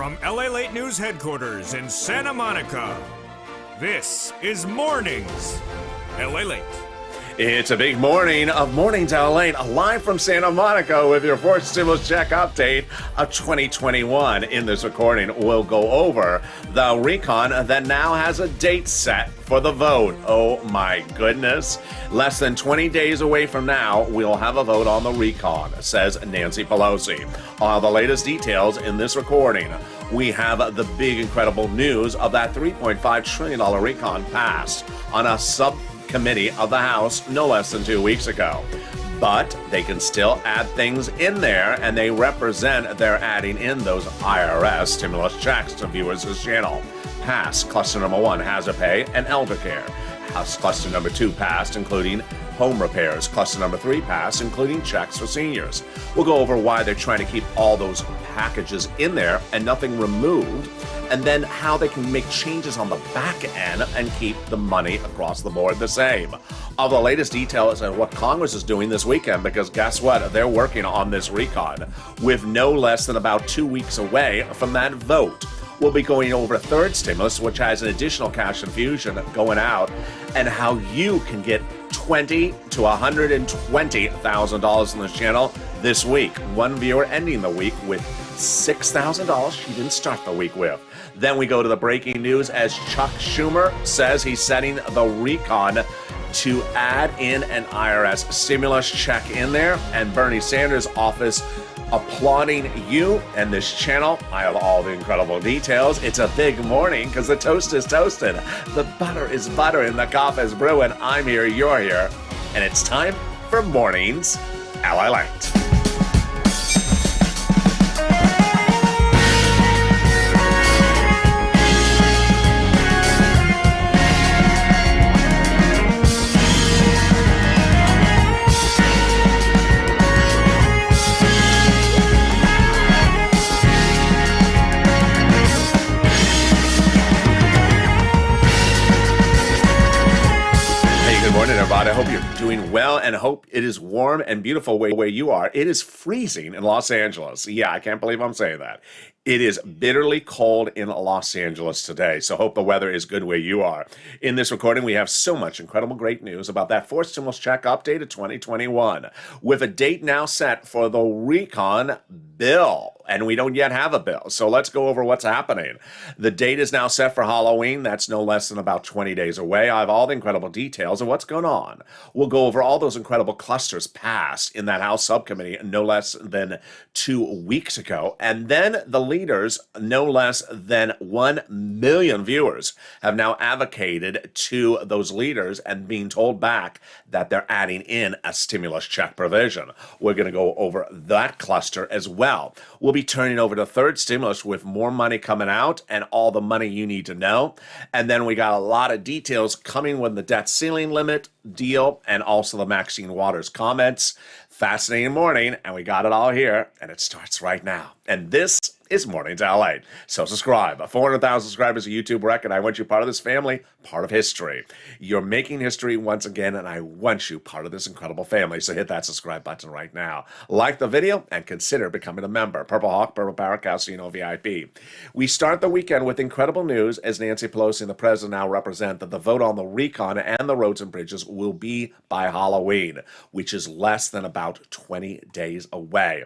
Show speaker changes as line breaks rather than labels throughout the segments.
From LALATE News Headquarters in Santa Monica, this is Mornings LALATE.
It's a big morning of Mornings LALATE, live from Santa Monica with your fourth stimulus check update of 2021. In this recording, we'll go over the recon that now has a date set for the vote. Oh my goodness. Less than 20 days away from now, we'll have a vote on the recon, says Nancy Pelosi. All the latest details in this recording. We have the big, incredible news of that $3.5 trillion recon passed on a subcommittee of the House no less than 2 weeks ago. But they can still add things in there, and they represent they're adding in those IRS stimulus checks to viewers' this channel. Passed cluster number 1, hazard pay and elder care. House cluster number 2 passed, including home repairs. Cluster number 3 passed, including checks for seniors. We'll go over why they're trying to keep all those packages in there and nothing removed, and then how they can make changes on the back end and keep the money across the board the same. All the latest details on what Congress is doing this weekend, because guess what? They're working on this recon with no less than about 2 weeks away from that vote. We'll be going over a third stimulus, which has an additional cash infusion going out, and how you can get $20,000 to $120,000 in this channel this week. One viewer ending the week with $6,000 she didn't start the week with. Then we go to the breaking news as Chuck Schumer says he's setting the recon to add in an IRS stimulus check in there, and Bernie Sanders' office applauding you and this channel. I have all the incredible details. It's a big morning because the toast is toasted, the butter is buttering, the coffee is brewing. I'm here, you're here, and it's time for Mornings LALATE. Good morning, everybody. I hope you're doing well and hope it is warm and beautiful where you are. It is freezing in Los Angeles. Yeah, I can't believe I'm saying that. It is bitterly cold in Los Angeles today, so hope the weather is good where you are. In this recording, we have so much incredible great news about that fourth stimulus check update of 2021, with a date now set for the recon bill. And we don't yet have a bill, so let's go over what's happening. The date is now set for Halloween. That's no less than about 20 days away. I have all the incredible details of what's going on. We'll go over all those incredible clusters passed in that House subcommittee no less than 2 weeks ago. And then the leaders, no less than 1 million viewers, have now advocated to those leaders and being told back that they're adding in a stimulus check provision. We're going to go over that cluster as well. We'll be turning over the third stimulus with more money coming out and all the money you need to know. And then we got a lot of details coming with the debt ceiling limit deal and also the Maxine Waters comments. Fascinating morning, and we got it all here, and it starts right now. And this is Mornings LALATE. So subscribe. 400,000 subscribers, a YouTube record. I want you part of this family, part of history. You're making history once again, and I want you part of this incredible family. So hit that subscribe button right now. Like the video and consider becoming a member. Purple Hawk, Purple Parrot, Casino VIP. We start the weekend with incredible news as Nancy Pelosi and the president now represent that the vote on the recon and the roads and bridges will be by Halloween, which is less than about 20 days away.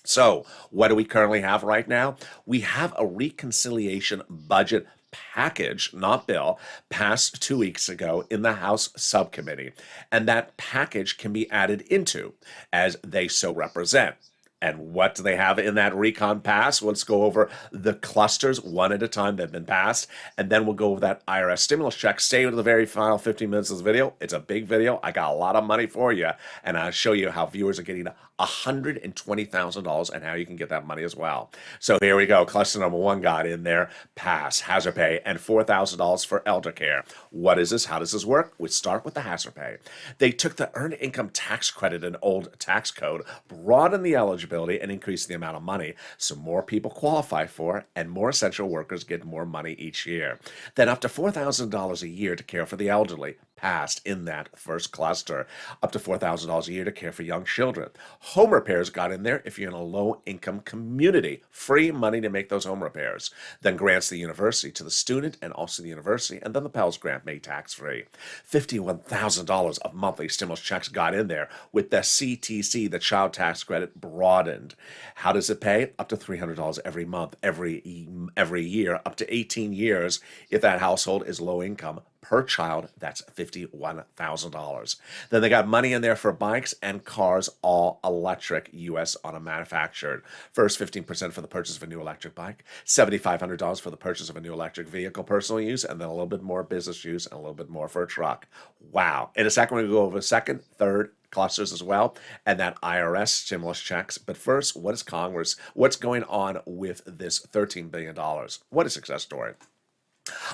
So what do we currently have right now? We have a reconciliation budget package, not bill, passed 2 weeks ago in the House subcommittee. And that package can be added into as they so represent. And what do they have in that recon pass? Let's go over the clusters one at a time that have been passed, and then we'll go over that IRS stimulus check. Stay with the very final 15 minutes of this video. It's a big video. I got a lot of money for you, and I'll show you how viewers are getting $120,000 and how you can get that money as well. So here we go. Cluster number 1 got in there, pass, hazard pay, and $4,000 for elder care. What is this? How does this work? We start with the hazard pay. They took the earned income tax credit in old tax code, broadened the eligibility, and increase the amount of money so more people qualify for it and more essential workers get more money each year. Then up to $4,000 a year to care for the elderly. passed in that first cluster, up to $4,000 a year to care for young children. Home repairs got in there if you're in a low-income community. Free money to make those home repairs. Then grants the university to the student and also the university, and then the Pell's grant made tax-free. $51,000 of monthly stimulus checks got in there with the CTC, the child tax credit, broadened. How does it pay? Up to $300 every month, every year, up to 18 years if that household is low income. Per child, that's $51,000. Then they got money in there for bikes and cars, all electric, U.S. auto manufactured. First, 15% for the purchase of a new electric bike, $7,500 for the purchase of a new electric vehicle, personal use, and then a little bit more business use and a little bit more for a truck. Wow. In a second, we're going to go over second, third clusters as well, and that IRS stimulus checks. But first, what is Congress? What's going on with this $13 billion? What a success story.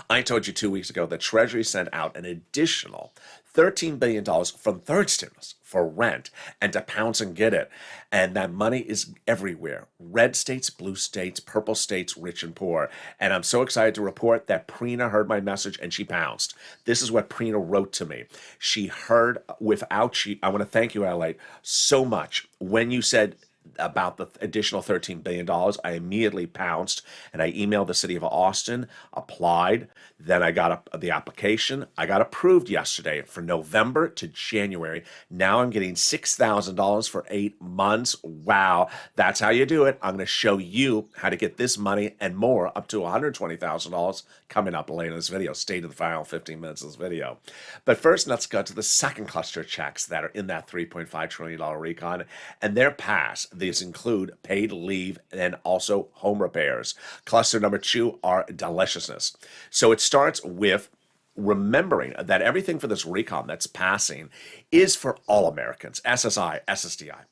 I told you 2 weeks ago that Treasury sent out an additional $13 billion from third stimulus for rent and to pounce and get it. And that money is everywhere. Red states, blue states, purple states, rich and poor. And I'm so excited to report that Prina heard my message and she pounced. This is what Prina wrote to me. She heard I want to thank you, LA, so much. When you said about the additional $13 billion, I immediately pounced and I emailed the city of Austin, applied. Then I got the application. I got approved yesterday for November to January. Now I'm getting $6,000 for 8 months. Wow, that's how you do it. I'm going to show you how to get this money and more, up to $120,000 coming up later in this video. Stay to the final 15 minutes of this video. But first, let's go to the second cluster of checks that are in that $3.5 trillion recon, and they're passed. These include paid leave and also home repairs. Cluster number 2 are deliciousness. So it starts with remembering that everything for this recon that's passing is for all Americans, SSI, SSDI,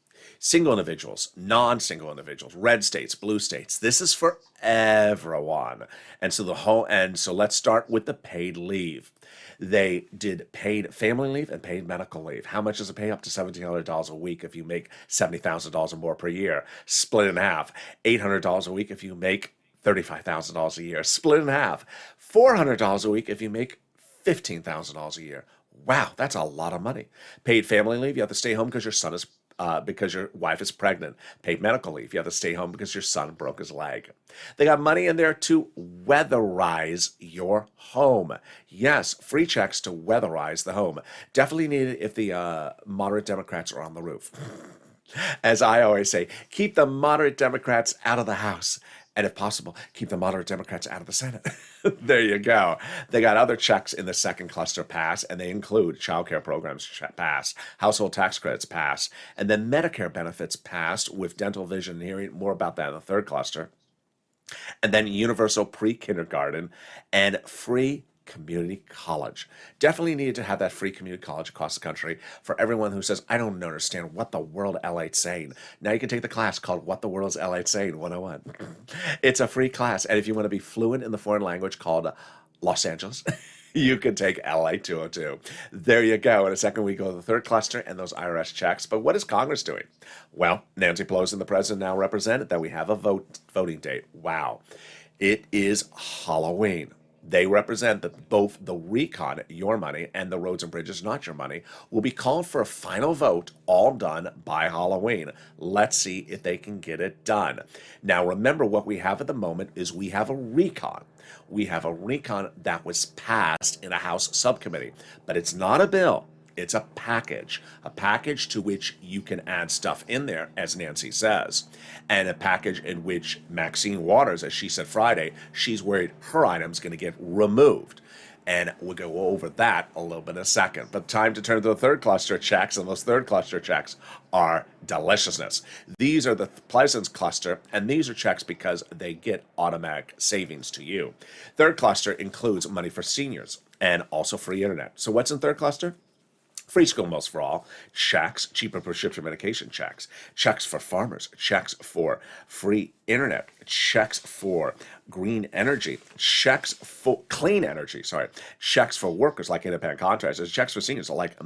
single individuals, non-single individuals, red states, blue states. This is for everyone. And so let's start with the paid leave. They did paid family leave and paid medical leave. How much does it pay? Up to $1,700 a week if you make $70,000 or more per year. Split in half. $800 a week if you make $35,000 a year. Split in half. $400 a week if you make $15,000 a year. Wow, that's a lot of money. Paid family leave, you have to stay home because because your wife is pregnant. Paid medical leave, you have to stay home because your son broke his leg. They got money in there to weatherize your home. Yes, free checks to weatherize the home. Definitely needed if the moderate Democrats are on the roof. As I always say, keep the moderate Democrats out of the House. And if possible, keep the moderate Democrats out of the Senate. There you go. They got other checks in the second cluster pass, and they include child care programs pass, household tax credits pass, and then Medicare benefits passed with dental, vision, and hearing. More about that in the third cluster. And then universal pre-kindergarten and free community college. Definitely needed to have that free community college across the country for everyone who says, I don't understand what the world LATE's saying. Now you can take the class called What the World's LATE Saying 101. It's a free class. And if you want to be fluent in the foreign language called Los Angeles, you can take LA 202. There you go. In a second, we go to the third cluster and those IRS checks. But what is Congress doing? Well, Nancy Pelosi and the president now represented that we have a voting date. Wow. It is Halloween. They represent that both the recon, your money, and the roads and bridges, not your money, will be called for a final vote, all done by Halloween. Let's see if they can get it done. Now, remember what we have at the moment is we have a recon. We have a recon that was passed in a House subcommittee, but it's not a bill. It's a package to which you can add stuff in there, as Nancy says, and a package in which Maxine Waters, as she said Friday, she's worried her item's going to get removed. And we'll go over that a little bit in a second. But time to turn to the third cluster checks, and those third cluster checks are deliciousness. These are the Pleasance cluster, and these are checks because they get automatic savings to you. Third cluster includes money for seniors and also free internet. So what's in third cluster? Free school meals for all, checks, cheaper prescription medication checks, checks for farmers, checks for free internet, checks for green energy, checks for clean energy, checks for workers like independent contractors, checks for seniors like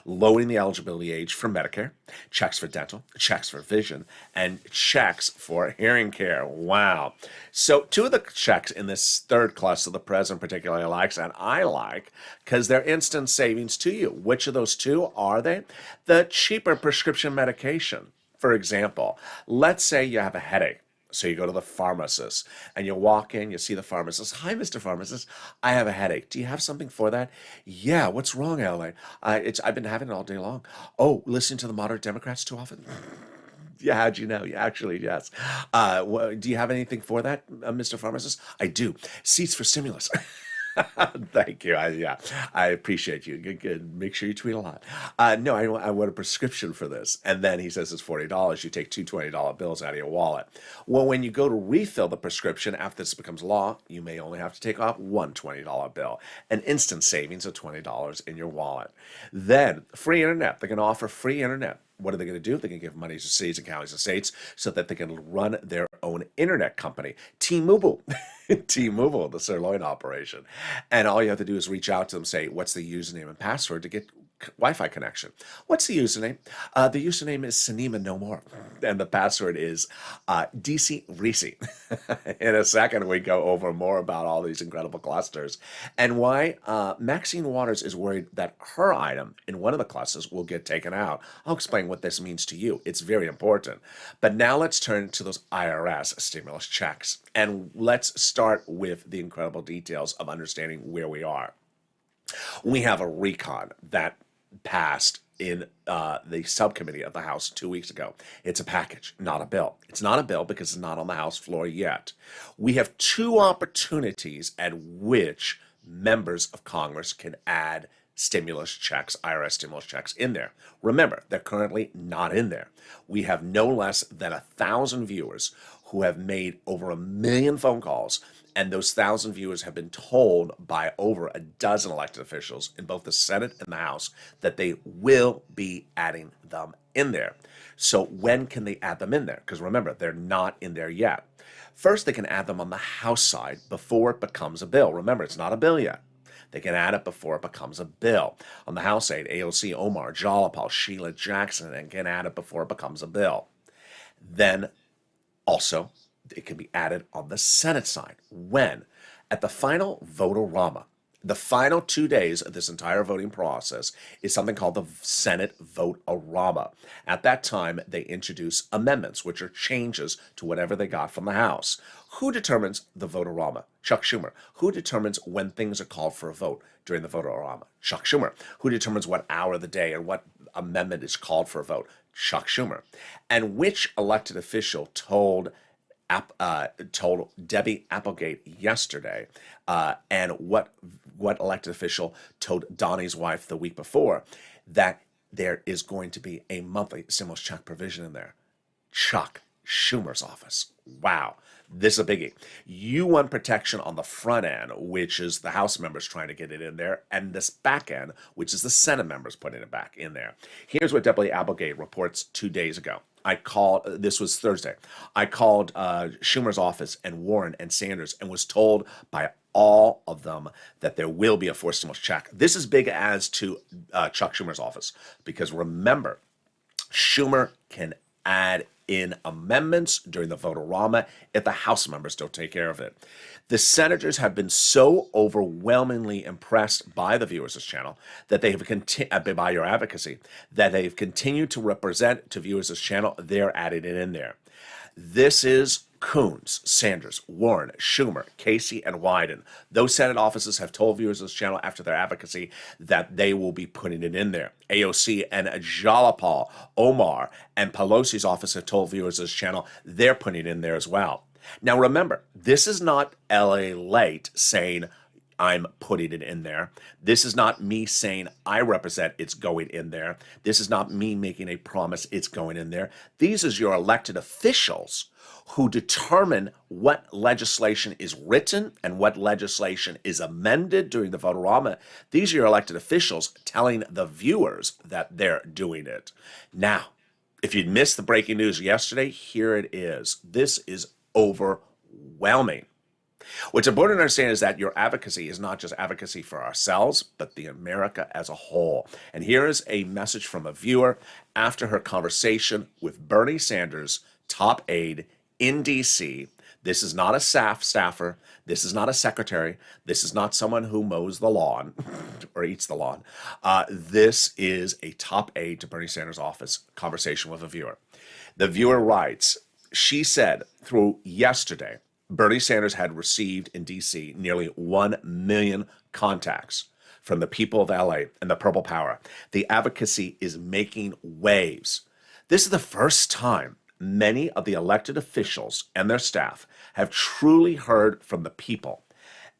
lowering the eligibility age for Medicare, checks for dental, checks for vision, and checks for hearing care. Wow. So two of the checks in this third cluster the president particularly likes, and I like, because they're instant savings to you. Which of those two are they? The cheaper prescription medication. For example, let's say you have a headache. So you go to the pharmacist and you walk in, you see the pharmacist. Hi, Mr. Pharmacist, I have a headache. Do you have something for that? Yeah, what's wrong, LA? I've been having it all day long. Oh, listening to the moderate Democrats too often? Yeah, how'd you know? Yeah, actually, yes. Do you have anything for that, Mr. Pharmacist? I do. Seats for stimulus. Thank you. I appreciate you. Good. Make sure you tweet a lot. No, I want a prescription for this. And then he says it's $40. You take two $20 bills out of your wallet. Well, when you go to refill the prescription after this becomes law, you may only have to take off one $20 bill. An instant savings of $20 in your wallet. Then free internet. They're going to offer free internet. What are they going to do? They're going to give money to cities and counties and states so that they can run their own internet company. T-Mobile. T-Mobile, the sirloin operation. And all you have to do is reach out to them, say, what's the username and password to get Wi-Fi connection? What's the username? The username is Sinema No More. And the password is DC Risi. In a second, we go over more about all these incredible clusters and why Maxine Waters is worried that her item in one of the clusters will get taken out. I'll explain what this means to you. It's very important. But now let's turn to those IRS stimulus checks. And let's start with the incredible details of understanding where we are. We have a recon that passed in the subcommittee of the House 2 weeks ago. It's a package, not a bill. It's not a bill because it's not on the House floor yet. We have two opportunities at which members of Congress can add stimulus checks, IRS stimulus checks in there. Remember, they're currently not in there. We have no less than 1,000 viewers who have made over 1 million phone calls, and those 1,000 viewers have been told by over a dozen elected officials in both the Senate and the House that they will be adding them in there. So when can they add them in there? Because remember, they're not in there yet. First, they can add them on the House side before it becomes a bill. Remember, it's not a bill yet. They can add it before it becomes a bill. On the House side, AOC, Omar, Jalapal, Sheila Jackson, and can add it before it becomes a bill. Then also, it can be added on the Senate side. When? At the final vote-a-rama. The final 2 days of this entire voting process is something called the Senate vote-a-rama. At that time, they introduce amendments, which are changes to whatever they got from the House. Who determines the vote-a-rama? Chuck Schumer. Who determines when things are called for a vote during the vote-a-rama? Chuck Schumer. Who determines what hour of the day and what amendment is called for a vote? Chuck Schumer. And which elected official told Debbie Applegate yesterday, and what elected official told Donnie's wife the week before, that there is going to be a monthly stimulus check provision in there? Chuck Schumer's office. Wow. This is a biggie. You want protection on the front end, which is the House members trying to get it in there, and this back end, which is the Senate members putting it back in there. Here's what Debbie Applegate reports 2 days ago. This was Thursday. I called Schumer's office and Warren and Sanders and was told by all of them that there will be a forced stimulus check. This is big as to Chuck Schumer's office, because remember, Schumer can add in amendments during the vote-a-rama if the House members don't take care of it. The senators have been so overwhelmingly impressed by the viewers of this channel that they have by your advocacy, that they've continued to represent to viewers of this channel. They're adding it in there. This is Coons, Sanders, Warren, Schumer, Casey, and Wyden. Those Senate offices have told viewers of this channel after their advocacy that they will be putting it in there. AOC and Jalapal, Omar, and Pelosi's office have told viewers of this channel they're putting it in there as well. Now remember, this is not LALATE saying I'm putting it in there. This is not me saying I represent it's going in there. This is not me making a promise it's going in there. These are your elected officials who determine what legislation is written and what legislation is amended during the vote-a-rama. These are your elected officials telling the viewers that they're doing it. Now, if you'd missed the breaking news yesterday, here it is. This is overwhelming. What's important to understand is that your advocacy is not just advocacy for ourselves, but the America as a whole. And here is a message from a viewer after her conversation with Bernie Sanders' top aide in D.C. This is not a staffer. This is not a secretary. This is not someone who mows the lawn or eats the lawn. This is a top aide to Bernie Sanders' office conversation with a viewer. The viewer writes, she said through yesterday, Bernie Sanders had received in D.C. nearly 1 million contacts from the people of L.A. and the Purple Power. The advocacy is making waves. This is the first time many of the elected officials and their staff have truly heard from the people.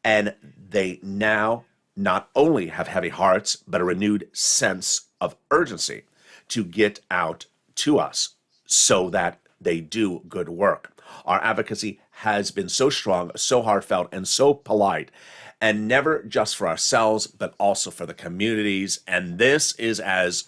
And they now not only have heavy hearts, but a renewed sense of urgency to get out to us so that they do good work. Our advocacy has been so strong, so heartfelt, and so polite, and never just for ourselves, but also for the communities. And this is as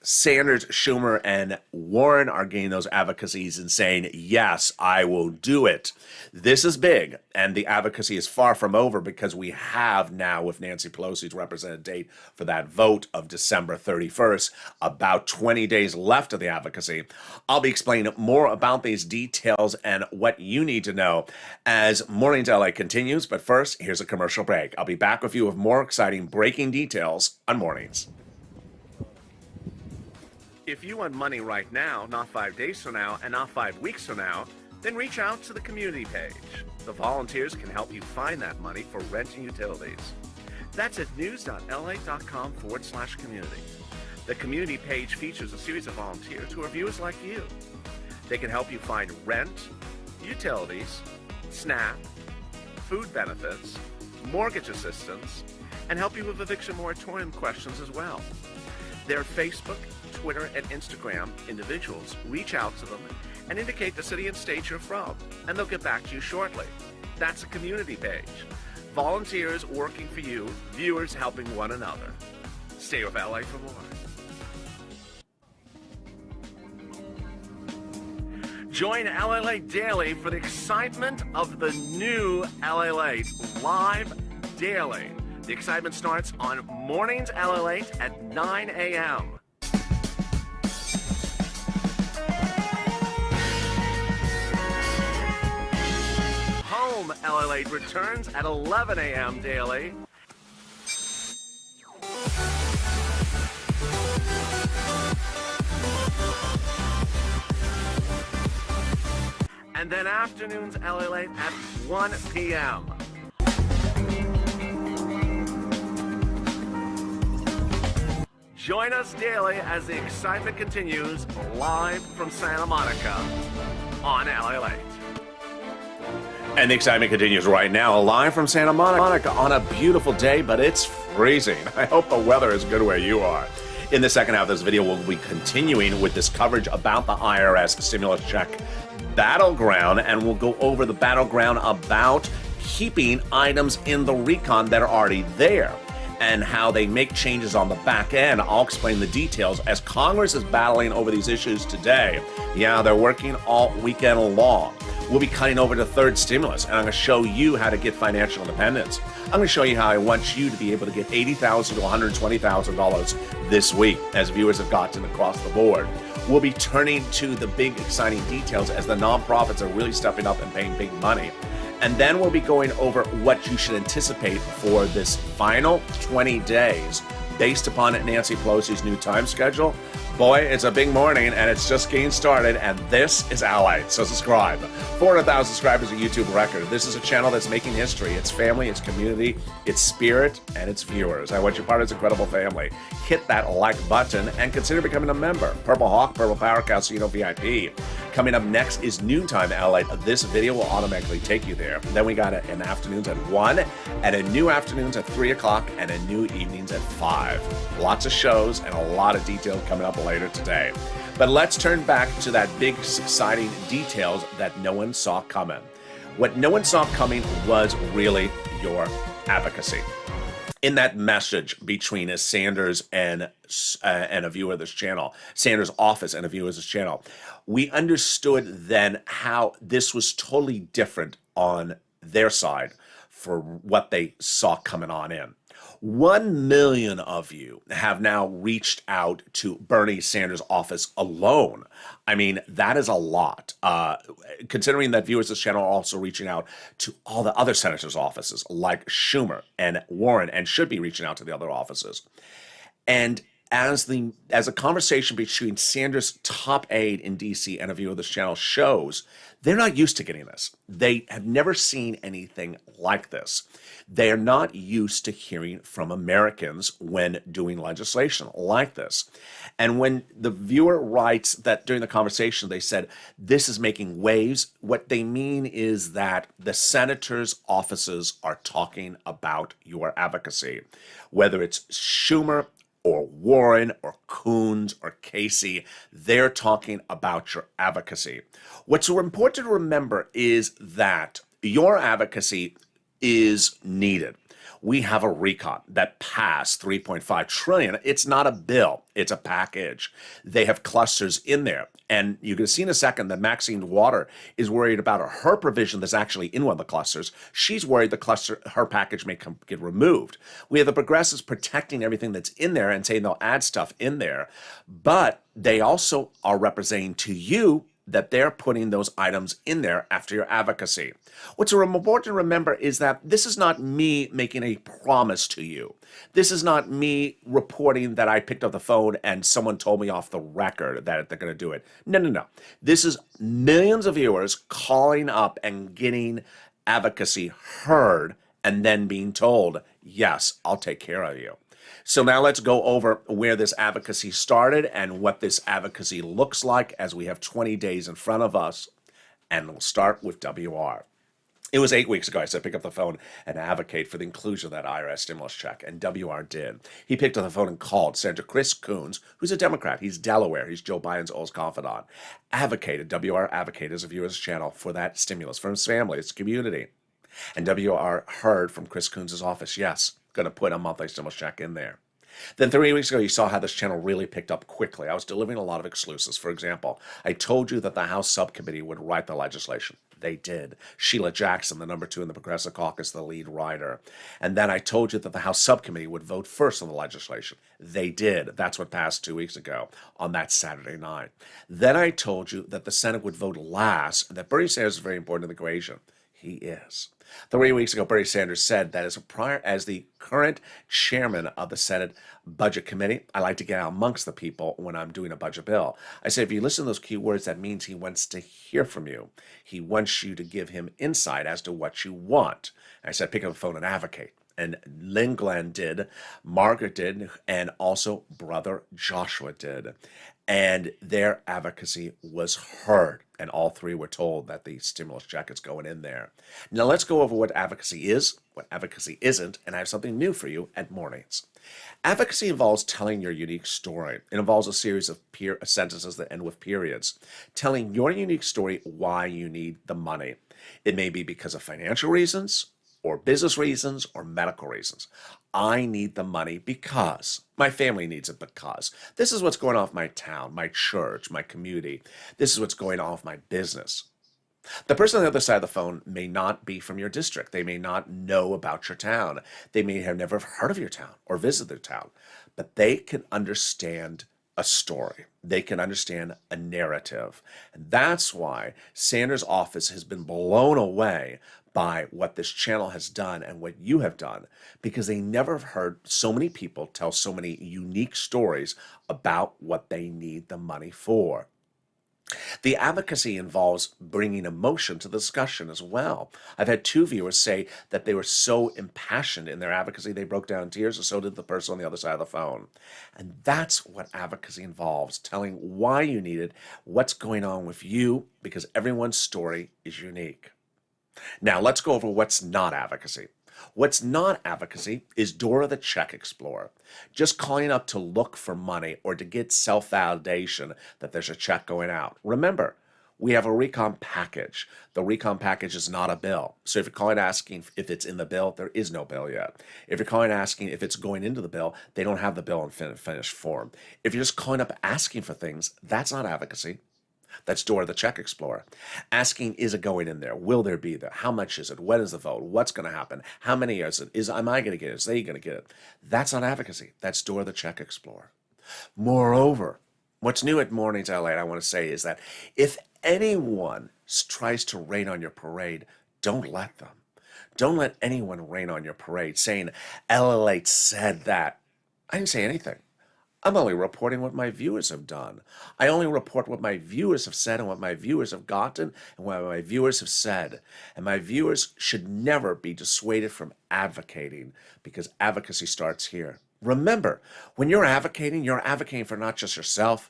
Sanders, Schumer, and Warren are getting those advocacies and saying, yes, I will do it. This is big, and the advocacy is far from over because we have now, with Nancy Pelosi's represented date for that vote of December 31st, about 20 days left of the advocacy. I'll be explaining more about these details and what you need to know as Mornings LA continues. But first, here's a commercial break. I'll be back with you with more exciting breaking details on Mornings. If you want money right now, not 5 days from now, and not 5 weeks from now, then reach out to the community page. The volunteers can help you find that money for rent and utilities. That's at news.la.com/community. The community page features a series of volunteers who are viewers like you. They can help you find rent, utilities, SNAP, food benefits, mortgage assistance, and help you with eviction moratorium questions as well. Their Facebook, Twitter, and Instagram individuals reach out to them and indicate the city and state you're from, and they'll get back to you shortly. That's a community page. Volunteers working for you, viewers helping one another. Stay with LA for more. Join LALATE Daily for the excitement of the new LALATE live daily. The excitement starts on Mornings LALATE at 9 a.m. Home LALATE returns at 11 a.m. daily. And then afternoons LALATE at 1 p.m. Join us daily as the excitement continues live from Santa Monica on LALATE. And the excitement continues right now live from Santa Monica on a beautiful day, but it's freezing. I hope the weather is good where you are. In the second half of this video, we'll be continuing with this coverage about the IRS stimulus check battleground, and we'll go over the battleground about keeping items in the recon that are already there and how they make changes on the back end. I'll explain the details as Congress is battling over these issues today. Yeah, they're working all weekend long. We'll be cutting over the third stimulus, and I'm going to show you how to get financial independence. I'm going to show you how I want you to be able to get $80,000 to $120,000 this week, as viewers have gotten across the board. We'll be turning to the big, exciting details as the nonprofits are really stepping up and paying big money. And then we'll be going over what you should anticipate for this final 20 days based upon Nancy Pelosi's new time schedule. Boy, it's a big morning, and it's just getting started, and this is LALATE, so subscribe. 400,000 subscribers, a YouTube record. This is a channel that's making history. It's family, it's community, it's spirit, and it's viewers. I want you part of this incredible family. Hit that like button and consider becoming a member. Purple Hawk, Purple Power Casino VIP. Coming up next is Noontime LALATE. This video will automatically take you there. Then we got an afternoons at 1, and a new afternoons at 3 o'clock, and a new evenings at 5. Lots of shows and a lot of detail coming up later today. But let's turn back to that big, exciting details that no one saw coming. What no one saw coming was really your advocacy. In that message between Sanders and a viewer of this channel, Sanders' office and a viewer of this channel, we understood then how this was totally different on their side for what they saw coming on in. 1 million of you have now reached out to Bernie Sanders' office alone. I mean, that is a lot. Considering that viewers of this channel are also reaching out to all the other senators' offices, like Schumer and Warren, and should be reaching out to the other offices. And as a conversation between Sanders' top aide in D.C. and a viewer of this channel shows, they're not used to getting this. They have never seen anything like this. They are not used to hearing from Americans when doing legislation like this. And when the viewer writes that during the conversation, they said, this is making waves, what they mean is that the senators' offices are talking about your advocacy, whether it's Schumer or Warren or Coons or Casey, they're talking about your advocacy. What's important to remember is that your advocacy is needed. We have a recon that passed $3.5 trillion. It's not a bill, it's a package. They have clusters in there. And you're going to see in a second that Maxine Water is worried about her provision that's actually in one of the clusters. She's worried the cluster, her package may get removed. We have the progressives protecting everything that's in there and saying they'll add stuff in there. But they also are representing to you that they're putting those items in there after your advocacy. What's important to remember is that this is not me making a promise to you. This is not me reporting that I picked up the phone and someone told me off the record that they're going to do it. No. This is millions of viewers calling up and getting advocacy heard and then being told, yes, I'll take care of you. So now let's go over where this advocacy started and what this advocacy looks like as we have 20 days in front of us. And we'll start with WR. It was 8 weeks ago I said pick up the phone and advocate for the inclusion of that IRS stimulus check, and WR did. He picked up the phone and called Senator Chris Coons, who's a Democrat. He's Delaware. He's Joe Biden's old confidant. WR advocated as a viewer of this channel for that stimulus for his family, his community. And WR heard from Chris Coons' office, yes, going to put a monthly stimulus check in there. Then 3 weeks ago, you saw how this channel really picked up quickly. I was delivering a lot of exclusives. For example, I told you that the House subcommittee would write the legislation. They did. Sheila Jackson, the number 2 in the Progressive Caucus, the lead writer. And then I told you that the House subcommittee would vote first on the legislation. They did. That's what passed 2 weeks ago on that Saturday night. Then I told you that the Senate would vote last, and that Bernie Sanders is very important in the equation. He is. 3 weeks ago, Bernie Sanders said that as the current chairman of the Senate Budget Committee, I like to get out amongst the people when I'm doing a budget bill. I said, if you listen to those key words, that means he wants to hear from you. He wants you to give him insight as to what you want. I said, pick up the phone and advocate. And Lynn Glenn did, Margaret did, and also Brother Joshua did. And their advocacy was heard. And all three were told that the stimulus check is going in there. Now let's go over what advocacy is, what advocacy isn't, and I have something new for you at mornings. Advocacy involves telling your unique story. It involves a series of sentences that end with periods, telling your unique story why you need the money. It may be because of financial reasons, or business reasons, or medical reasons. I need the money because my family needs it, because this is what's going on with my town, my church, my community. This is what's going on with my business. The person on the other side of the phone may not be from your district. They may not know about your town. They may have never heard of your town or visited their town, but they can understand a story. They can understand a narrative. And that's why Sanders' office has been blown away by what this channel has done and what you have done, because they never have heard so many people tell so many unique stories about what they need the money for. The advocacy involves bringing emotion to the discussion as well. I've had 2 viewers say that they were so impassioned in their advocacy they broke down in tears, and so did the person on the other side of the phone. And that's what advocacy involves, telling why you need it, what's going on with you, because everyone's story is unique. Now, let's go over what's not advocacy. What's not advocacy is Dora the Check Explorer. Just calling up to look for money or to get self-validation that there's a check going out. Remember, we have a recon package. The recon package is not a bill. So if you're calling asking if it's in the bill, there is no bill yet. If you're calling asking if it's going into the bill, they don't have the bill in finished form. If you're just calling up asking for things, that's not advocacy. That's Dora the Check Explorer. Asking, is it going in there? Will there be there? How much is it? When is the vote? What's going to happen? How many is it? Am I going to get it? Is they going to get it? That's not advocacy. That's Dora the Check Explorer. Moreover, what's new at Mornings LALATE, I want to say, is that if anyone tries to rain on your parade, don't let them. Don't let anyone rain on your parade saying, LALATE said that. I didn't say anything. I'm only reporting what my viewers have done. I only report what my viewers have said and what my viewers have gotten and what my viewers have said. And my viewers should never be dissuaded from advocating because advocacy starts here. Remember, when you're advocating for not just yourself,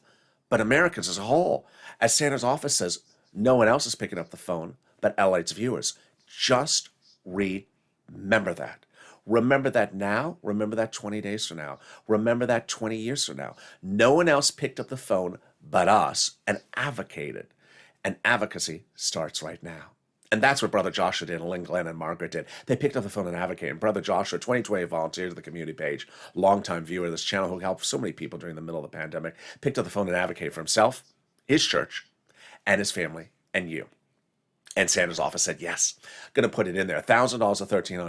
but Americans as a whole. As Santa's office says, no one else is picking up the phone but LA's viewers. Just remember that. Remember that now. Remember that 20 days from now. Remember that 20 years from now. No one else picked up the phone but us and advocated. And advocacy starts right now. And that's what Brother Joshua did, and Lynn, Glenn, and Margaret did. They picked up the phone and advocated. Brother Joshua, 2020 volunteer to the community page, longtime viewer of this channel who helped so many people during the middle of the pandemic, picked up the phone and advocated for himself, his church, and his family, and you. And Santa's office said, yes, going to put it in there. $1,000 or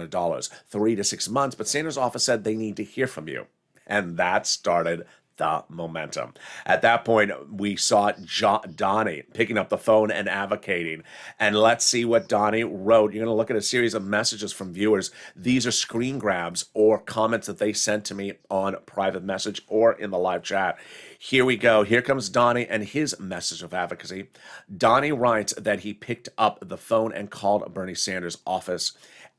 $1,300, 3 to 6 months. But Santa's office said they need to hear from you. And that started the momentum. At that point, we saw Donnie picking up the phone and advocating. And let's see what Donnie wrote. You're going to look at a series of messages from viewers. These are screen grabs or comments that they sent to me on private message or in the live chat. Here we go. Here comes Donnie and his message of advocacy. Donnie writes that he picked up the phone and called Bernie Sanders' office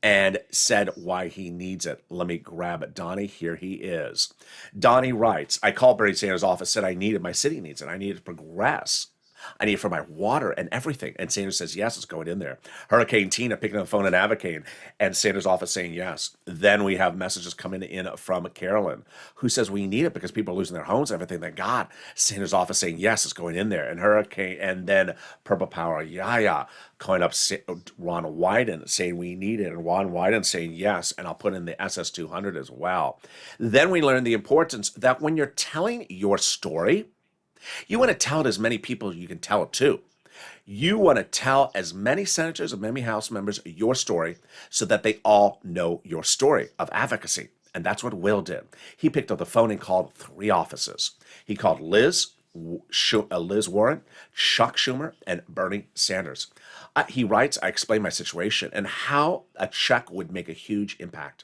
and said why he needs it. Let me grab it. Donnie, here he is. Donnie writes, I called Bernie Sanders' office, said I need it. My city needs it. I need to progress. I need it for my water and everything. And Sanders says, yes, it's going in there. Hurricane Tina picking up the phone and advocating. And Sanders' office saying yes. Then we have messages coming in from Carolyn, who says we need it because people are losing their homes, everything. Thank God. Sanders' office saying yes, it's going in there. And Hurricane, and then Purple Power Yaya calling up Ron Wyden saying we need it. And Ron Wyden saying yes. And I'll put in the SS200 as well. Then we learn the importance that when you're telling your story, you want to tell it as many people you can tell it to. You want to tell as many senators and many House members your story so that they all know your story of advocacy. And that's what Will did. He picked up the phone and called 3 offices. He called Liz Warren, Chuck Schumer, and Bernie Sanders. He writes, I explained my situation and how a check would make a huge impact.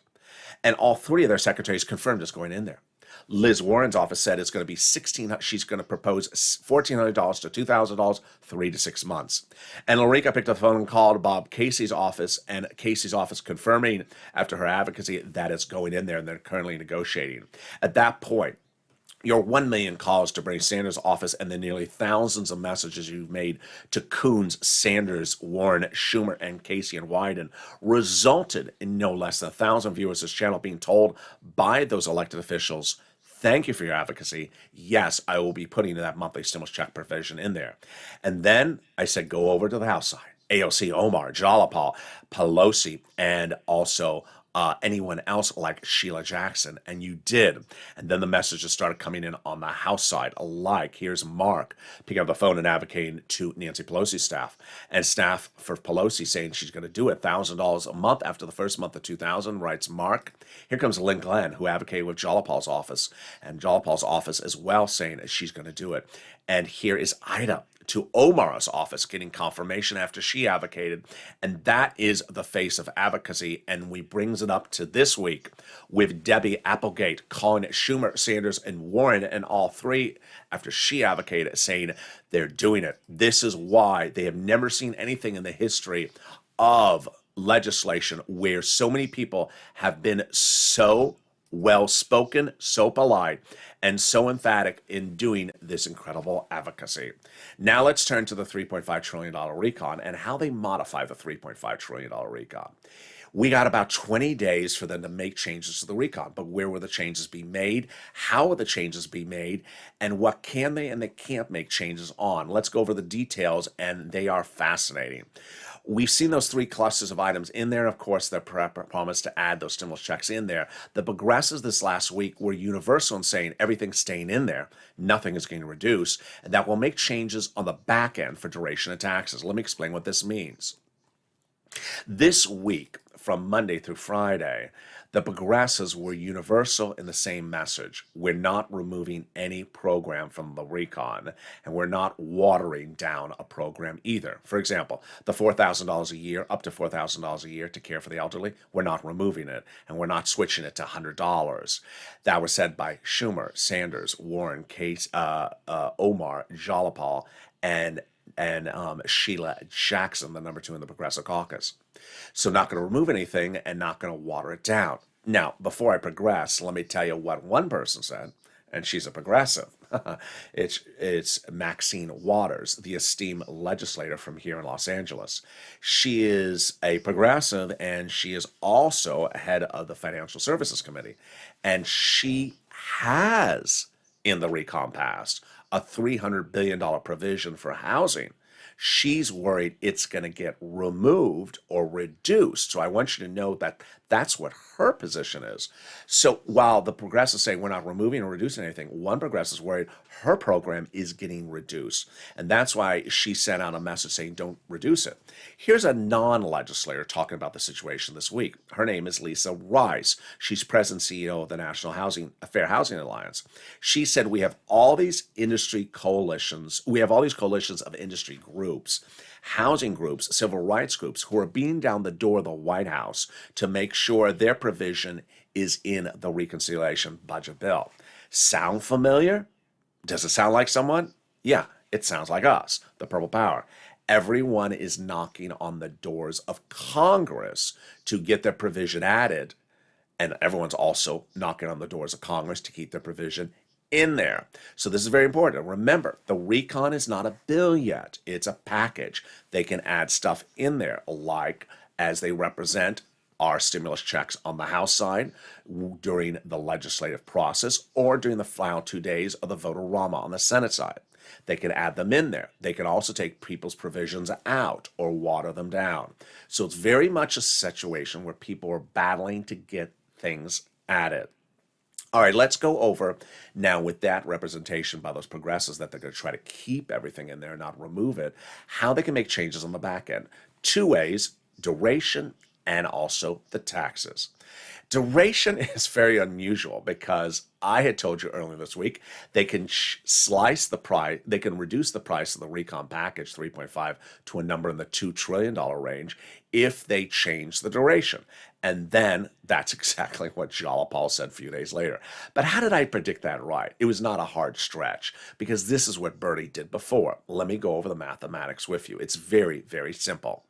And all 3 of their secretaries confirmed it's going in there. Liz Warren's office said it's going to be she's going to propose $1,400 to $2,000, 3 to 6 months. And Lorica picked up the phone and called Bob Casey's office, and Casey's office confirming after her advocacy that it's going in there and they're currently negotiating. At that point, your 1 million calls to Bernie Sanders' office and the nearly thousands of messages you've made to Coons, Sanders, Warren, Schumer, and Casey and Wyden resulted in no less than 1,000 viewers of this channel being told by those elected officials, thank you for your advocacy. Yes, I will be putting that monthly stimulus check provision in there. And then I said, go over to the House side. AOC, Omar, Jalapal, Pelosi, and also anyone else like Sheila Jackson, and you did. And then the messages started coming in on the House side, like here's Mark picking up the phone and advocating to Nancy Pelosi's staff, and staff for Pelosi saying she's going to do it, $1,000 a month after the first month of 2000, writes Mark. Here comes Lynn Glenn, who advocated with Jalapal's office, and Jalapal's office as well, saying she's going to do it. And here is Ida to Omar's office getting confirmation after she advocated. And that is the face of advocacy. And we brings it up to this week with Debbie Applegate calling it Schumer, Sanders, and Warren, and all 3 after she advocated, saying they're doing it. This is why they have never seen anything in the history of legislation where so many people have been so well spoken, so polite, and so emphatic in doing this incredible advocacy. Now let's turn to the $3.5 trillion recon and how they modify the $3.5 trillion recon. We got about 20 days for them to make changes to the recon, but where will the changes be made? How will the changes be made? And what can they and they can't make changes on? Let's go over the details, and they are fascinating. We've seen those three clusters of items in there. Of course, the promise to add those stimulus checks in there. The progressives this last week were universal in saying everything's staying in there. Nothing is going to reduce. And that will make changes on the back end for duration of taxes. Let me explain what this means. This week, from Monday through Friday, the progressives were universal in the same message. We're not removing any program from the recon, and we're not watering down a program either. For example, the $4,000 a year, up to $4,000 a year to care for the elderly, we're not removing it, and we're not switching it to $100. That was said by Schumer, Sanders, Warren, Case, Omar, Jalopal, and Sheila Jackson, the number 2 in the Progressive Caucus. So not going to remove anything and not going to water it down. Now, before I progress, let me tell you what one person said, and she's a progressive. It's Maxine Waters, the esteemed legislator from here in Los Angeles. She is a progressive, and she is also head of the Financial Services Committee. And she has, in the recon passed, a $300 billion provision for housing. She's worried it's going to get removed or reduced. So I want you to know that that's what her position is. So while the progressives say we're not removing or reducing anything, one progressive is worried her program is getting reduced. And that's why she sent out a message saying don't reduce it. Here's a non-legislator talking about the situation this week. Her name is Lisa Rice. She's president and CEO of the National Fair Housing Alliance. She said we have all these industry coalitions. We have all these coalitions of industry groups, housing groups, civil rights groups who are beating down the door of the White House to make sure their provision is in the reconciliation budget bill. Sound familiar? Does it sound like someone? Yeah, it sounds like us, the Purple Power. Everyone is knocking on the doors of Congress to get their provision added, and everyone's also knocking on the doors of Congress to keep their provision in there. So this is very important. Remember, the recon is not a bill yet. It's a package. They can add stuff in there, like as they represent our stimulus checks on the House side during the legislative process or during the final 2 days of the vote-a-rama on the Senate side. They can add them in there. They can also take people's provisions out or water them down. So it's very much a situation where people are battling to get things added. All right, let's go over now with that representation by those progressives that they're going to try to keep everything in there and not remove it, how they can make changes on the back end. 2 ways, duration and also the taxes. Duration is very unusual because I had told you earlier this week they can slice the price, they can reduce the price of the recon package 3.5 to a number in the $2 trillion range if they change the duration. And then that's exactly what Jalopal said a few days later. But how did I predict that right? It was not a hard stretch because this is what Bernie did before. Let me go over the mathematics with you. It's very, very simple.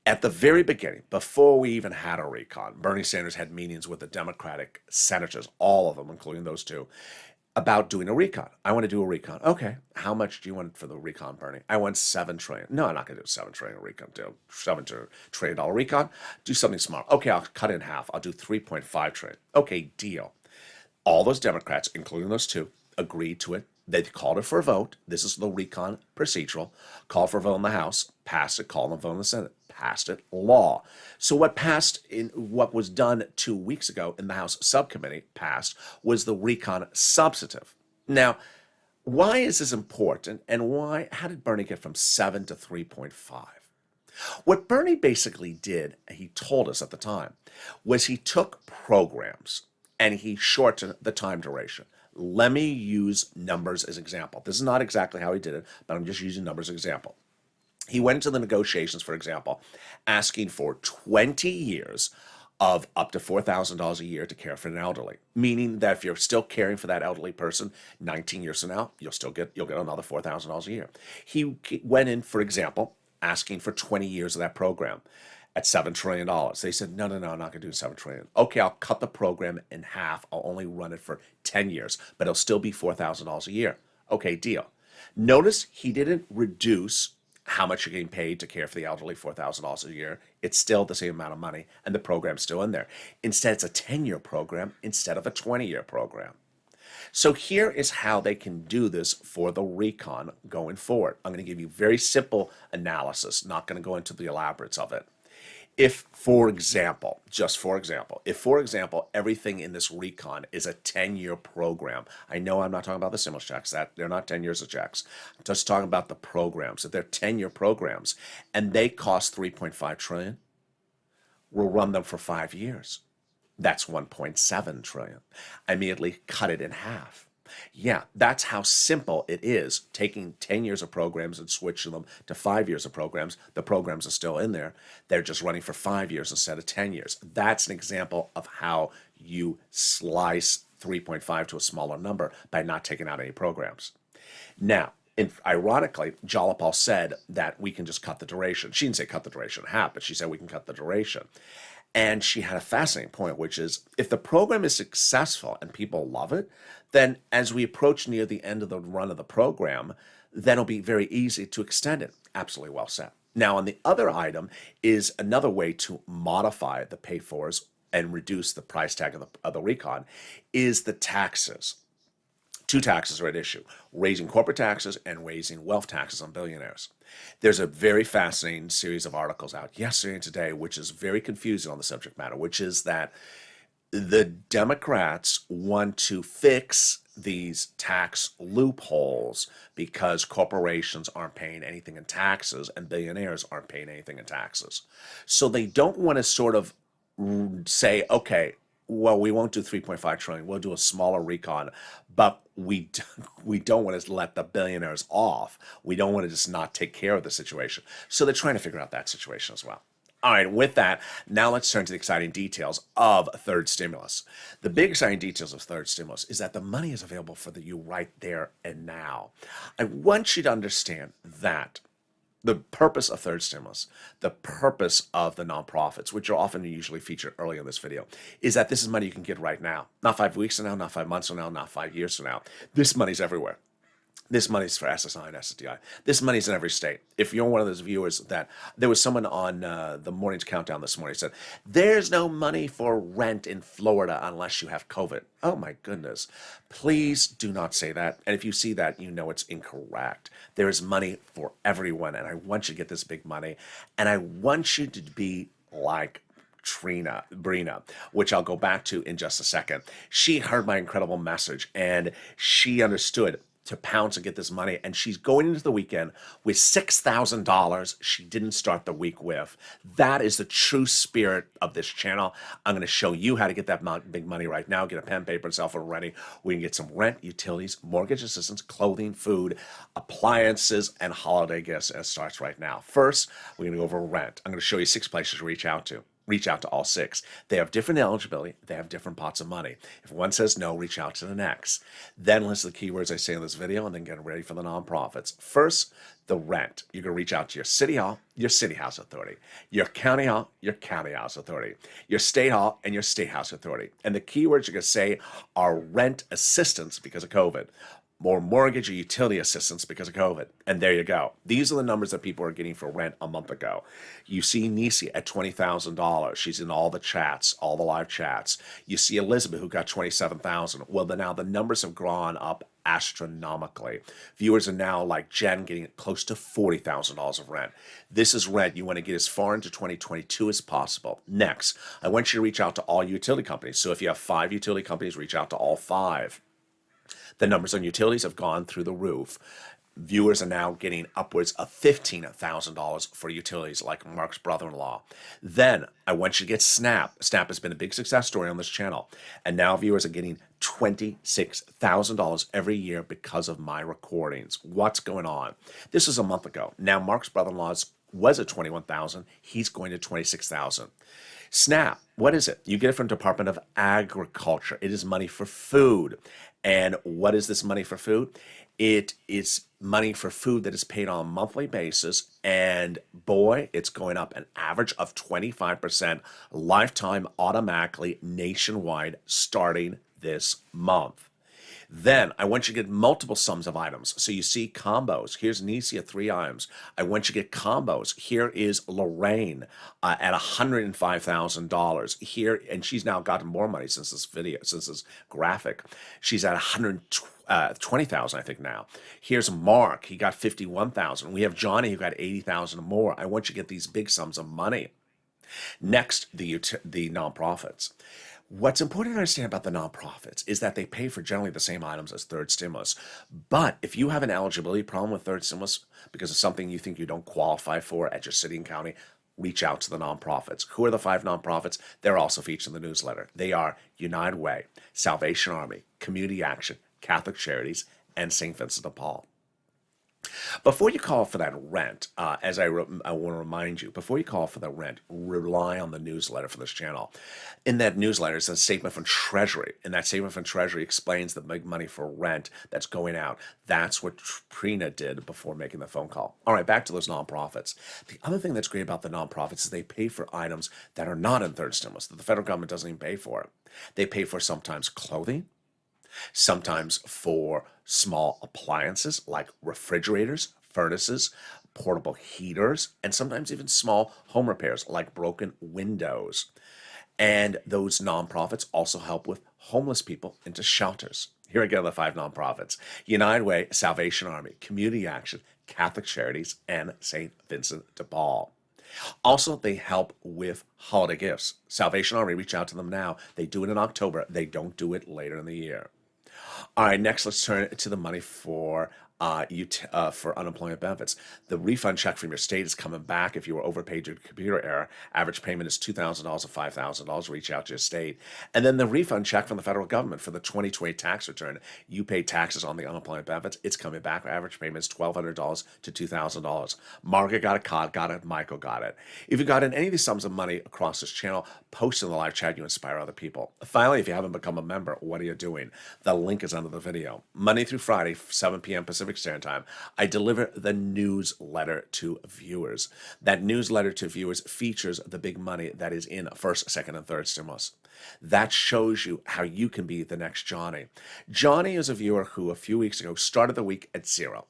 At the very beginning, before we even had a recon, Bernie Sanders had meetings with the Democratic senators, all of them, including those 2, about doing a recon. I want to do a recon. Okay, how much do you want for the recon, Bernie? I want $7 trillion. No, I'm not going to do $7 trillion recon. Do $7 trillion recon. Do something smart. Okay, I'll cut it in half. I'll do $3.5 trillion. Okay, deal. All those Democrats, including those 2, agreed to it. They called it for a vote. This is the recon procedural. Call for a vote in the House, passed it, call for a vote in the Senate, passed it, law. So what was done 2 weeks ago in the House subcommittee passed was the recon substantive. Now, why is this important and how did Bernie get from 7 to 3.5? What Bernie basically did, he told us at the time, was he took programs and he shortened the time duration. Let me use numbers as example. This is not exactly how he did it, but I'm just using numbers as example. He went into the negotiations, for example, asking for 20 years of up to $4,000 a year to care for an elderly, meaning that if you're still caring for that elderly person 19 years from now, you'll get another $4,000 a year. He went in, for example, asking for 20 years of that program. at $7 trillion. They said, no, no, no, I'm not going to do $7 trillion. Okay, I'll cut the program in half. I'll only run it for 10 years, but it'll still be $4,000 a year. Okay, deal. Notice he didn't reduce how much you're getting paid to care for the elderly, $4,000 a year. It's still the same amount of money, and the program's still in there. Instead, it's a 10-year program instead of a 20-year program. So here is how they can do this for the recon going forward. I'm going to give you very simple analysis, not going to go into the elaborates of it. If, for example, just for example, everything in this recon is a 10-year program, I know I'm not talking about the stimulus checks, that they're not 10 years of checks. I'm just talking about the programs, that they're 10-year programs, and they cost $3.5 trillion. We'll run them for 5 years. That's $1.7 trillion. I immediately cut it in half. Yeah, that's how simple it is, taking 10 years of programs and switching them to 5 years of programs. The programs are still in there. They're just running for 5 years instead of 10 years. That's an example of how you slice 3.5 to a smaller number by not taking out any programs. Now, ironically, Jalapal said that we can just cut the duration. She didn't say cut the duration in half, but she said we can cut the duration. And she had a fascinating point, which is if the program is successful and people love it, then as we approach near the end of the run of the program, then it'll be very easy to extend it. Absolutely well said. Now, on the other item is another way to modify the pay-fors and reduce the price tag of the recon is the taxes. Two taxes are at issue, raising corporate taxes and raising wealth taxes on billionaires. There's a very fascinating series of articles out yesterday and today, which is very confusing on the subject matter, which is that the Democrats want to fix these tax loopholes because corporations aren't paying anything in taxes and billionaires aren't paying anything in taxes. So they don't want to sort of say, okay, well, we won't do 3.5 trillion. We'll do a smaller recon, but we don't want to let the billionaires off. We don't want to just not take care of the situation. So they're trying to figure out that situation as well. All right, with that, now let's turn to the exciting details of third stimulus. The big exciting details of third stimulus is that the money is available for you right there and now. I want you to understand that the purpose of third stimulus, the purpose of the nonprofits, which are often usually featured early in this video, is that this is money you can get right now. Not 5 weeks from now, not 5 months from now, not 5 years from now. This money's everywhere. This money's for SSI and SSDI. This money's in every state. If you're one of those viewers that, there was someone on the morning's countdown this morning said, there's no money for rent in Florida unless you have COVID. Oh my goodness. Please do not say that. And if you see that, you know it's incorrect. There is money for everyone. And I want you to get this big money. And I want you to be like Brina, which I'll go back to in just a second. She heard my incredible message and she understood to pounce and get this money, and she's going into the weekend with $6,000 she didn't start the week with. That is the true spirit of this channel. I'm going to show you how to get that big money right now. Get a pen, paper, and cell phone ready. We can get some rent, utilities, mortgage assistance, clothing, food, appliances, and holiday gifts, and it starts right now. First, we're going to go over rent. I'm going to show you 6 places to reach out to. Reach out to all 6. They have different eligibility. They have different pots of money. If one says no, reach out to the next. Then listen to the keywords I say in this video and then get ready for the nonprofits. First, the rent. You're going to reach out to your city hall, your city house authority, your county hall, your county house authority, your state hall, and your state house authority. And the keywords you're going to say are rent assistance because of COVID, more mortgage or utility assistance because of COVID. And there you go. These are the numbers that people are getting for rent a month ago. You see Nisi at $20,000. She's in all the chats, all the live chats. You see Elizabeth who got $27,000. Well, now the numbers have gone up astronomically. Viewers are now like Jen getting close to $40,000 of rent. This is rent you want to get as far into 2022 as possible. Next, I want you to reach out to all utility companies. So if you have 5 utility companies, reach out to all 5. The numbers on utilities have gone through the roof. Viewers are now getting upwards of $15,000 for utilities, like Mark's brother-in-law. Then I want you to get Snap. Snap has been a big success story on this channel. And now viewers are getting $26,000 every year because of my recordings. What's going on? This was a month ago. Now Mark's brother-in-law's was at $21,000. He's going to $26,000. SNAP, what is it? You get it from Department of Agriculture. It is money for food. And what is this money for food? It is money for food that is paid on a monthly basis, and boy, it's going up an average of 25% lifetime automatically nationwide starting this month. Then I want you to get multiple sums of items. So you see combos. Here's Nisia, 3 items. I want you to get combos. Here is Lorraine at $105,000. Here, and she's now gotten more money since this video, since this graphic. She's at 120,000, I think now. Here's Mark. He got 51,000. We have Johnny who got 80,000 more. I want you to get these big sums of money. Next, the nonprofits. What's important to understand about the nonprofits is that they pay for generally the same items as third stimulus. But if you have an eligibility problem with third stimulus because of something you think you don't qualify for at your city and county, reach out to the nonprofits. Who are the 5 nonprofits? They're also featured in the newsletter. They are United Way, Salvation Army, Community Action, Catholic Charities, and St. Vincent de Paul. Before you call for that rent, I want to remind you, before you call for the rent, rely on the newsletter for this channel. In that newsletter, it's a statement from Treasury, and that statement from Treasury explains the big money for rent that's going out. That's what Prina did before making the phone call. All right, back to those nonprofits. The other thing that's great about the nonprofits is they pay for items that are not in third stimulus, that the federal government doesn't even pay for. They pay for sometimes clothing, sometimes for small appliances like refrigerators, furnaces, portable heaters, and sometimes even small home repairs like broken windows. And those nonprofits also help with homeless people into shelters. Here again are the 5 nonprofits: United Way, Salvation Army, Community Action, Catholic Charities, and St. Vincent de Paul. Also, they help with holiday gifts. Salvation Army, reach out to them now. They do it in October. They don't do it later in the year. All right, next let's turn to the money for unemployment benefits. The refund check from your state is coming back if you were overpaid due to computer error. Average payment is $2,000 or $5,000. Reach out to your state. And then the refund check from the federal government for the 2020 tax return. You pay taxes on the unemployment benefits. It's coming back. Average payment is $1,200 to $2,000. Margaret got it, Cod got it, Michael got it. If you got in any of these sums of money across this channel, post in the live chat. You inspire other people. Finally, if you haven't become a member, what are you doing? The link is under the video. Monday through Friday, 7 p.m. Pacific Standard Time, I deliver the newsletter to viewers. That newsletter to viewers features the big money that is in first, second, and third stimulus. That shows you how you can be the next Johnny. Johnny is a viewer who a few weeks ago started the week at 0.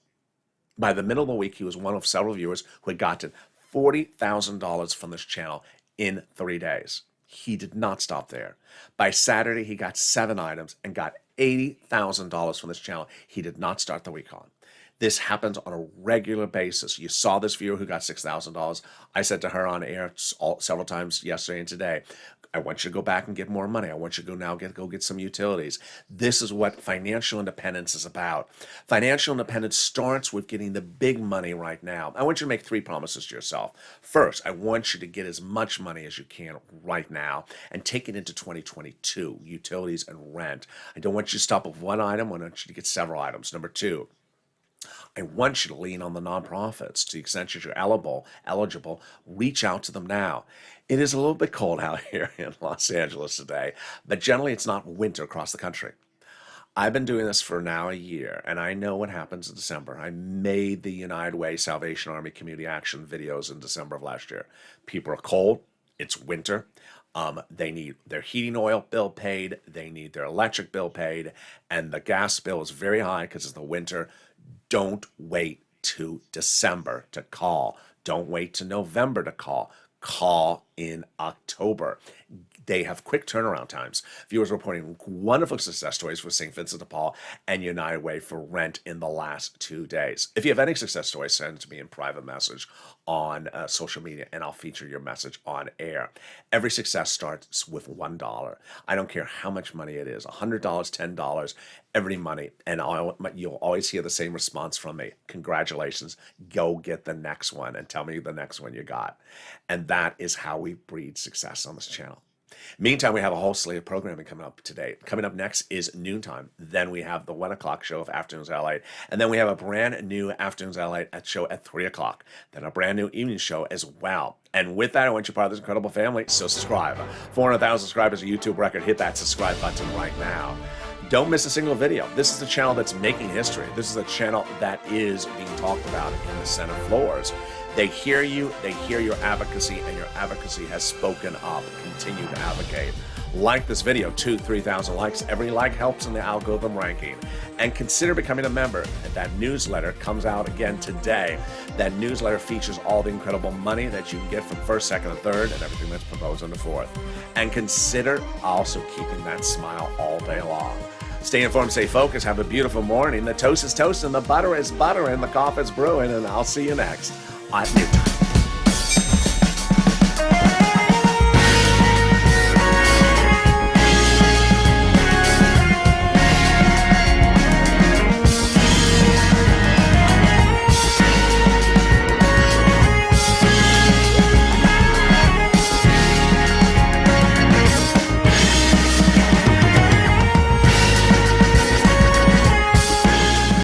By the middle of the week, he was one of several viewers who had gotten $40,000 from this channel in 3 days. He did not stop there. By Saturday, he got 7 items and got $80,000 from this channel. He did not start the week on. This happens on a regular basis. You saw this viewer who got $6,000. I said to her on air several times yesterday and today, I want you to go back and get more money. I want you to go get some utilities. This is what financial independence is about. Financial independence starts with getting the big money right now. I want you to make 3 promises to yourself. First, I want you to get as much money as you can right now and take it into 2022, utilities and rent. I don't want you to stop with one item. I want you to get several items. Number 2, I want you to lean on the nonprofits. To the extent you're eligible, reach out to them now. It is a little bit cold out here in Los Angeles today, but generally it's not winter across the country. I've been doing this for now a year, and I know what happens in December. I made the United Way, Salvation Army, Community Action videos in December of last year. People are cold. It's winter. They need their heating oil bill paid. They need their electric bill paid. And the gas bill is very high because it's the winter. Don't wait to December to call. Don't wait to November to call. Call in October. They have quick turnaround times. Viewers reporting wonderful success stories with St. Vincent de Paul and United Way for rent in the last 2 days. If you have any success stories, send it to me in private message on social media, and I'll feature your message on air. Every success starts with $1. I don't care how much money it is, $100, $10, every money, and you'll always hear the same response from me. Congratulations, go get the next one and tell me the next one you got. And that is how we breed success on this channel. Meantime, we have a whole slate of programming coming up today. Coming up next is Noontime. Then we have the 1 o'clock show of Afternoons LALATE. And then we have a brand new Afternoons LALATE show at 3 o'clock. Then a brand new evening show as well. And with that, I want you part of this incredible family, so subscribe. 400,000 subscribers, a YouTube record. Hit that subscribe button right now. Don't miss a single video. This is a channel that's making history. This is a channel that is being talked about in the Senate floors. They hear you, they hear your advocacy, and your advocacy has spoken up. Continue to advocate. Like this video, 2,000-3,000 likes. Every like helps in the algorithm ranking. And consider becoming a member. That newsletter comes out again today. That newsletter features all the incredible money that you can get from first, second, and third, and everything that's proposed on the fourth. And consider also keeping that smile all day long. Stay informed, stay focused, have a beautiful morning. The toast is toasting, the butter is buttering, the coffee is brewing, and I'll see you next at noon time.